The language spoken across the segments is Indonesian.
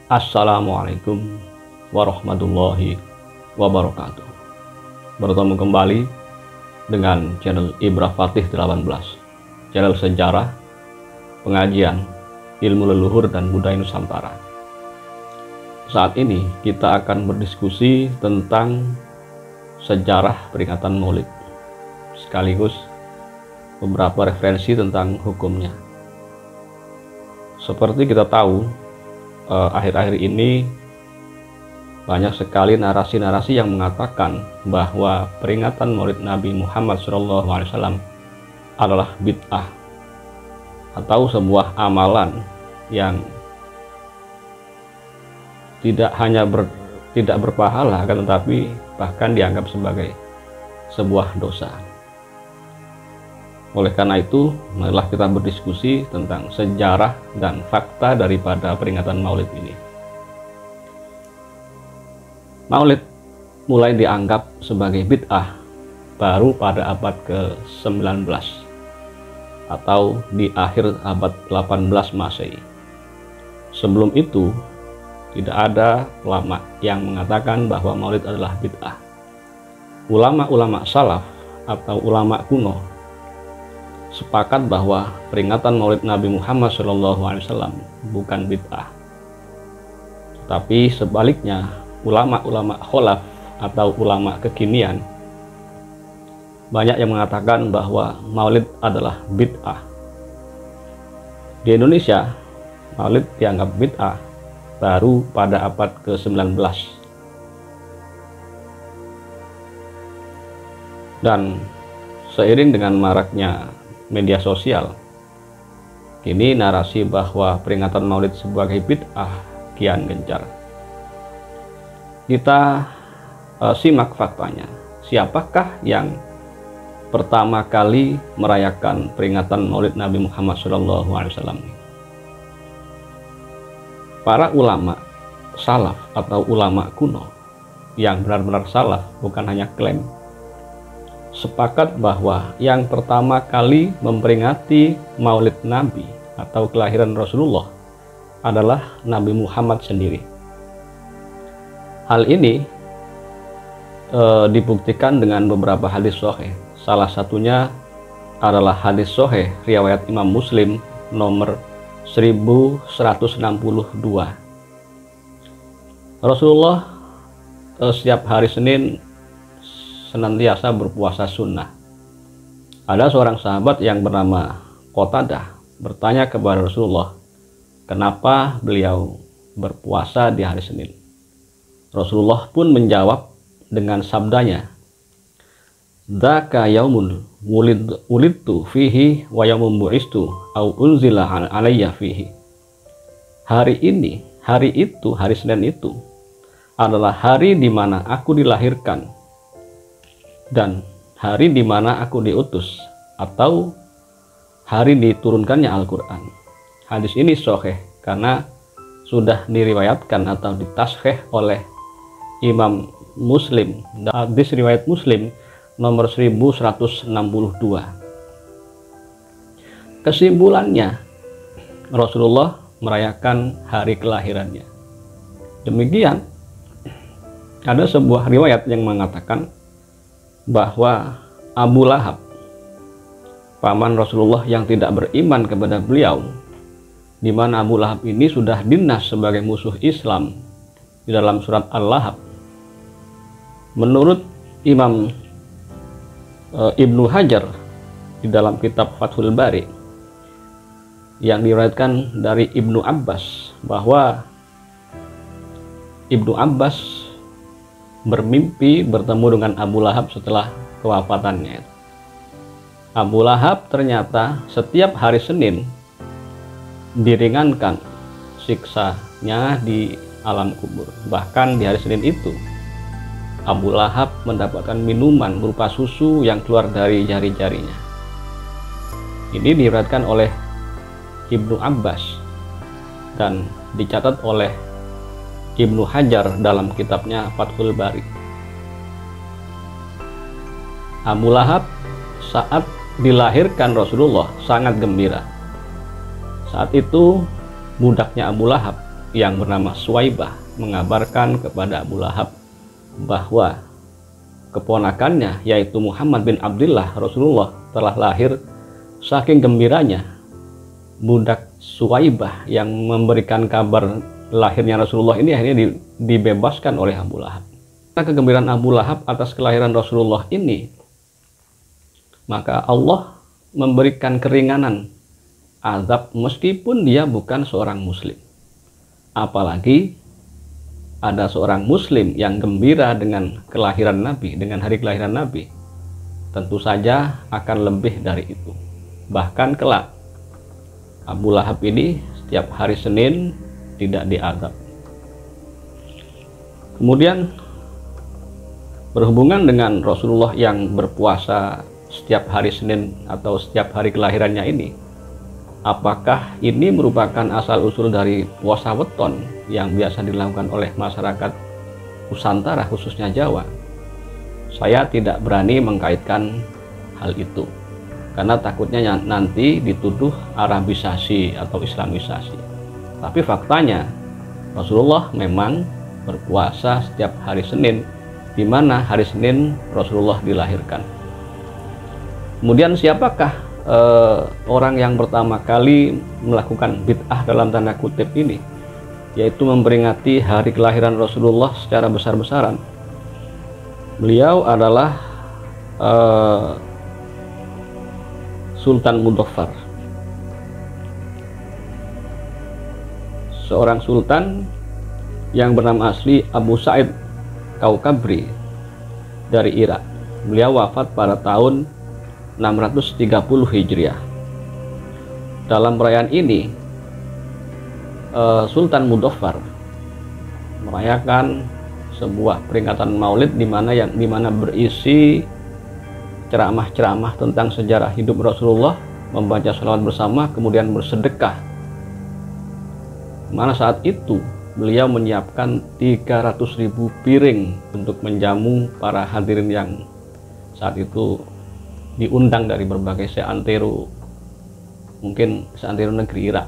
Assalamualaikum warahmatullahi wabarakatuh. Bertemu kembali dengan channel Ibrah Fatih 18, channel sejarah, pengajian, ilmu leluhur dan budaya Nusantara. Saat ini kita akan berdiskusi tentang sejarah peringatan Maulid, sekaligus beberapa referensi tentang hukumnya. Seperti kita tahu, akhir-akhir ini banyak sekali narasi-narasi yang mengatakan bahwa peringatan Maulid Nabi Muhammad SAW adalah bid'ah atau sebuah amalan yang tidak hanya tidak berpahala, akan tetapi bahkan dianggap sebagai sebuah dosa. Oleh karena itu, marilah kita berdiskusi tentang sejarah dan fakta daripada peringatan Maulid ini. Maulid mulai dianggap sebagai bid'ah baru pada abad ke-19 atau di akhir abad 18 Masehi. Sebelum itu, tidak ada ulama yang mengatakan bahwa Maulid adalah bid'ah. Ulama-ulama salaf atau ulama kuno sepakat bahwa peringatan Maulid Nabi Muhammad SAW bukan bid'ah. Tapi sebaliknya, ulama-ulama kholaf atau ulama kekinian banyak yang mengatakan bahwa Maulid adalah bid'ah. Di Indonesia, Maulid dianggap bid'ah baru pada abad ke-19. Dan seiring dengan maraknya media sosial, kini narasi bahwa peringatan Maulid sebagai bid'ah kian gencar. Kita simak faktanya. Siapakah yang pertama kali merayakan peringatan Maulid Nabi Muhammad SAW? Para ulama salaf atau ulama kuno yang benar-benar salaf, bukan hanya klaim, sepakat bahwa yang pertama kali memperingati Maulid Nabi atau kelahiran Rasulullah adalah Nabi Muhammad sendiri. Hal ini dibuktikan dengan beberapa hadis sahih. Salah satunya adalah hadis sahih riwayat Imam Muslim nomor 1162. Rasulullah setiap hari Senin senantiasa berpuasa sunnah. Ada seorang sahabat yang bernama Qatadah bertanya kepada Rasulullah, kenapa beliau berpuasa di hari Senin? Rasulullah pun menjawab dengan sabdanya, dzaka yaumun wulidtu fihi wa yaumun bu'istu au unzila alayya fihi. Hari ini, hari Senin itu adalah hari di mana aku dilahirkan dan hari di mana aku diutus, atau hari diturunkannya Al-Quran. Hadis ini sahih karena sudah diriwayatkan atau ditashih oleh Imam Muslim. Hadis riwayat Muslim nomor 1162. Kesimpulannya, Rasulullah merayakan hari kelahirannya. Demikian, ada sebuah riwayat yang mengatakan bahwa Abu Lahab, paman Rasulullah yang tidak beriman kepada beliau, di mana Abu Lahab ini sudah dinas sebagai musuh Islam di dalam surat Al-Lahab. Menurut Imam Ibnu Hajar di dalam kitab Fathul Bari, yang diriwayatkan dari Ibnu Abbas, bahwa Ibnu Abbas bermimpi bertemu dengan Abu Lahab setelah kewafatannya. Abu Lahab ternyata setiap hari Senin diringankan siksanya di alam kubur. Bahkan di hari Senin itu, Abu Lahab mendapatkan minuman berupa susu yang keluar dari jari-jarinya. Ini diriwayatkan oleh Ibnu Abbas dan dicatat oleh Ibnu Hajar dalam kitabnya Fathul Bari. Abu Lahab saat dilahirkan Rasulullah sangat gembira. Saat itu budaknya Abu Lahab yang bernama Suwaibah mengabarkan kepada Abu Lahab bahwa keponakannya yaitu Muhammad bin Abdullah Rasulullah telah lahir. Saking gembiranya budak Suwaibah yang memberikan kabar lahirnya Rasulullah ini akhirnya dibebaskan oleh Abu Lahab. Karena kegembiraan Abu Lahab atas kelahiran Rasulullah ini, maka Allah memberikan keringanan azab meskipun dia bukan seorang muslim. Apalagi ada seorang muslim yang gembira dengan kelahiran Nabi, dengan hari kelahiran Nabi, tentu saja akan lebih dari itu. Bahkan kelak Abu Lahab ini setiap hari Senin tidak diazab. Kemudian berhubungan dengan Rasulullah yang berpuasa setiap hari Senin atau setiap hari kelahirannya ini, apakah ini merupakan asal-usul dari puasa weton yang biasa dilakukan oleh masyarakat Nusantara, khususnya Jawa? Saya tidak berani mengkaitkan hal itu, karena takutnya nanti dituduh Arabisasi atau Islamisasi. Tapi faktanya, Rasulullah memang berpuasa setiap hari Senin, di mana hari Senin Rasulullah dilahirkan. Kemudian siapakah orang yang pertama kali melakukan bid'ah dalam tanda kutip ini, yaitu memperingati hari kelahiran Rasulullah secara besar-besaran? Beliau adalah Sultan Mudzaffar, seorang sultan yang bernama asli Abu Sa'id Kaukabri dari Irak. Beliau wafat pada tahun 630 Hijriah. Dalam perayaan ini, Sultan Mudzaffar merayakan sebuah peringatan Maulid di mana berisi ceramah-ceramah tentang sejarah hidup Rasulullah, membaca sholawat bersama, kemudian bersedekah. Mana saat itu beliau menyiapkan 300.000 piring untuk menjamu para hadirin yang saat itu diundang dari berbagai seantero, mungkin seantero negeri Irak.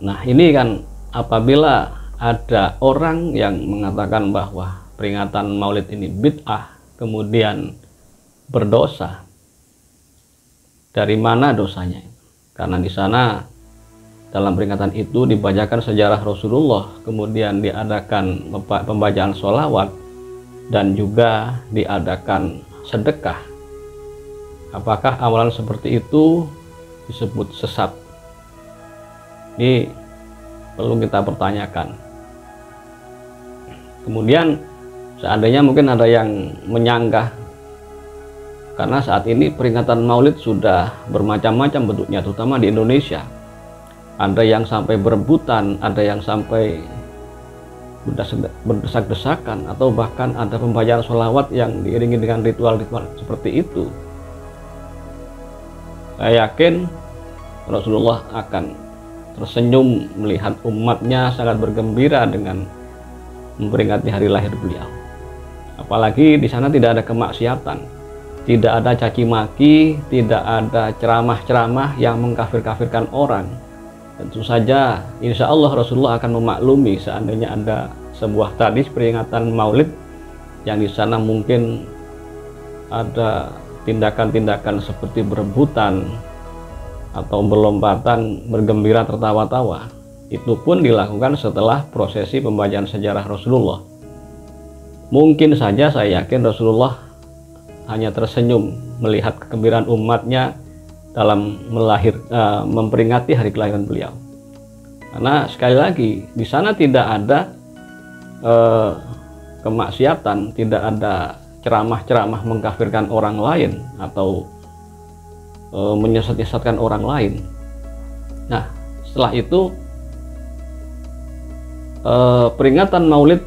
Nah, ini kan apabila ada orang yang mengatakan bahwa peringatan Maulid ini bid'ah, kemudian berdosa, dari mana dosanya? Karena di sana dalam peringatan itu dibacakan sejarah Rasulullah, kemudian diadakan pembacaan sholawat, dan juga diadakan sedekah. Apakah amalan seperti itu disebut sesat? Ini perlu kita pertanyakan. Kemudian seandainya mungkin ada yang menyangka, karena saat ini peringatan Maulid sudah bermacam-macam bentuknya, terutama di Indonesia. Ada yang sampai berebutan, ada yang sampai berdesak-desakan, atau bahkan ada pembacaan sholawat yang diiringi dengan ritual-ritual seperti itu. Saya yakin Rasulullah akan tersenyum melihat umatnya sangat bergembira dengan memperingati hari lahir beliau. Apalagi di sana tidak ada kemaksiatan, tidak ada caci maki, tidak ada ceramah-ceramah yang mengkafir-kafirkan orang. Tentu saja insya Allah Rasulullah akan memaklumi seandainya ada sebuah tradisi peringatan Maulid yang di sana mungkin ada tindakan-tindakan seperti berebutan atau berlompatan, bergembira, tertawa-tawa. Itu pun dilakukan setelah prosesi pembacaan sejarah Rasulullah. Mungkin saja saya yakin Rasulullah hanya tersenyum melihat kegembiraan umatnya dalam memperingati hari kelahiran beliau. Karena sekali lagi di sana tidak ada kemaksiatan, tidak ada ceramah-ceramah mengkafirkan orang lain atau menyesat-nyesatkan orang lain. Nah, setelah itu peringatan Maulid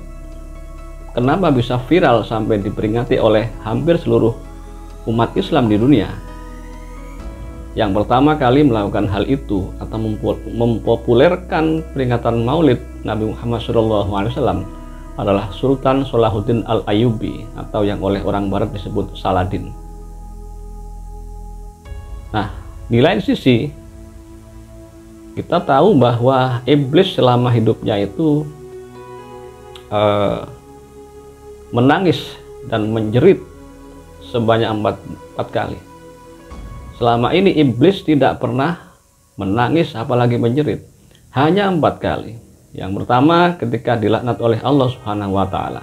kenapa bisa viral sampai diperingati oleh hampir seluruh umat Islam di dunia? Yang pertama kali melakukan hal itu atau mempopulerkan peringatan Maulid Nabi Muhammad SAW adalah Sultan Salahuddin Al-Ayyubi, atau yang oleh orang barat disebut Saladin. Nah, di lain sisi Kita tahu bahwa iblis selama hidupnya itu menangis dan menjerit sebanyak empat kali. Selama ini iblis tidak pernah menangis apalagi menjerit, hanya 4 kali. Yang pertama ketika dilaknat oleh Allah Subhanahu wa taala,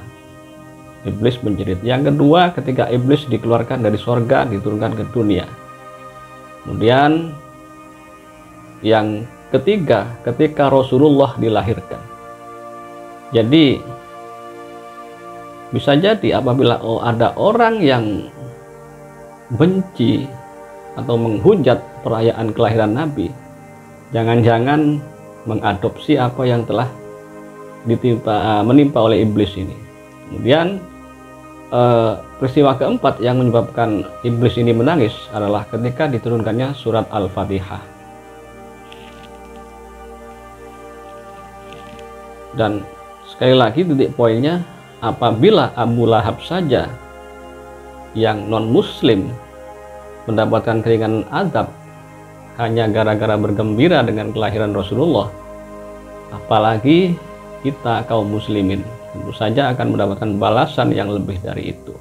iblis menjerit. Yang kedua ketika iblis dikeluarkan dari sorga, diturunkan ke dunia. Kemudian yang ketiga ketika Rasulullah dilahirkan. Jadi bisa jadi apabila ada orang yang benci atau menghujat perayaan kelahiran Nabi, jangan-jangan mengadopsi apa yang telah menimpa oleh iblis ini. Kemudian peristiwa keempat yang menyebabkan iblis ini menangis adalah ketika diturunkannya surat Al-Fatihah. Dan sekali lagi titik poinnya, apabila Abu Lahab saja yang non muslim mendapatkan keringanan azab hanya gara-gara bergembira dengan kelahiran Rasulullah, apalagi kita kaum muslimin tentu saja akan mendapatkan balasan yang lebih dari itu.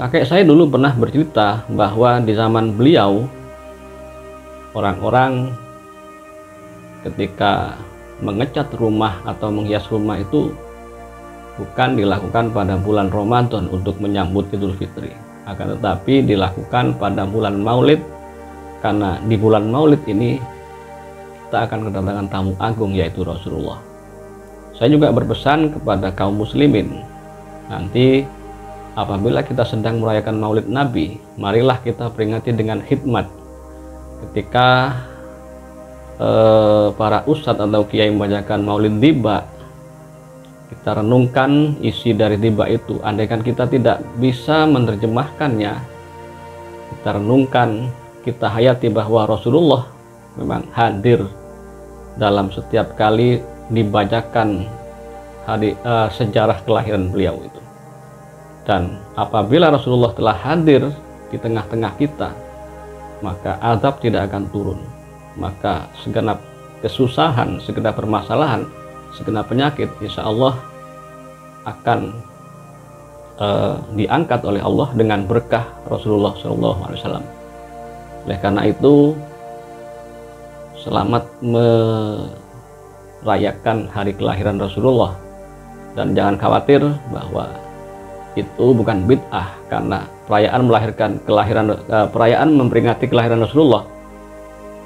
Kakek saya dulu pernah bercerita bahwa di zaman beliau, orang-orang ketika mengecat rumah atau menghias rumah itu bukan dilakukan pada bulan Ramadan untuk menyambut Idul Fitri, akan tetapi dilakukan pada bulan Maulid, karena di bulan Maulid ini kita akan kedatangan tamu agung yaitu Rasulullah. Saya juga berpesan kepada kaum muslimin, nanti apabila kita sedang merayakan Maulid Nabi, marilah kita peringati dengan hikmat. Ketika para ustadz atau kiai membacakan Maulid Tiba, kita renungkan isi dari tiba itu. Andaikan kita tidak bisa menerjemahkannya, kita renungkan, kita hayati bahwa Rasulullah memang hadir dalam setiap kali dibacakan sejarah kelahiran beliau itu. Dan apabila Rasulullah telah hadir di tengah-tengah kita, maka azab tidak akan turun, maka segenap kesusahan, segenap permasalahan, segenap penyakit insya Allah akan diangkat oleh Allah dengan berkah Rasulullah SAW. Oleh karena itu, selamat merayakan hari kelahiran Rasulullah, dan jangan khawatir bahwa itu bukan bid'ah, karena perayaan memperingati kelahiran Rasulullah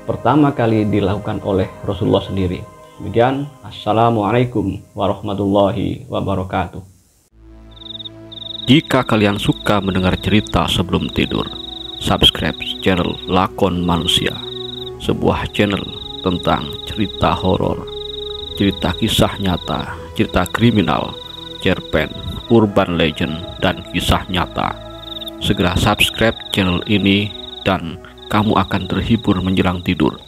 pertama kali dilakukan oleh Rasulullah sendiri. Demikian, assalamualaikum warahmatullahi wabarakatuh. Jika kalian suka mendengar cerita sebelum tidur, subscribe channel Lakon Manusia, sebuah channel tentang cerita horor, cerita kisah nyata, cerita kriminal, cerpen, urban legend, dan kisah nyata. Segera subscribe channel ini dan kamu akan terhibur menjelang tidur.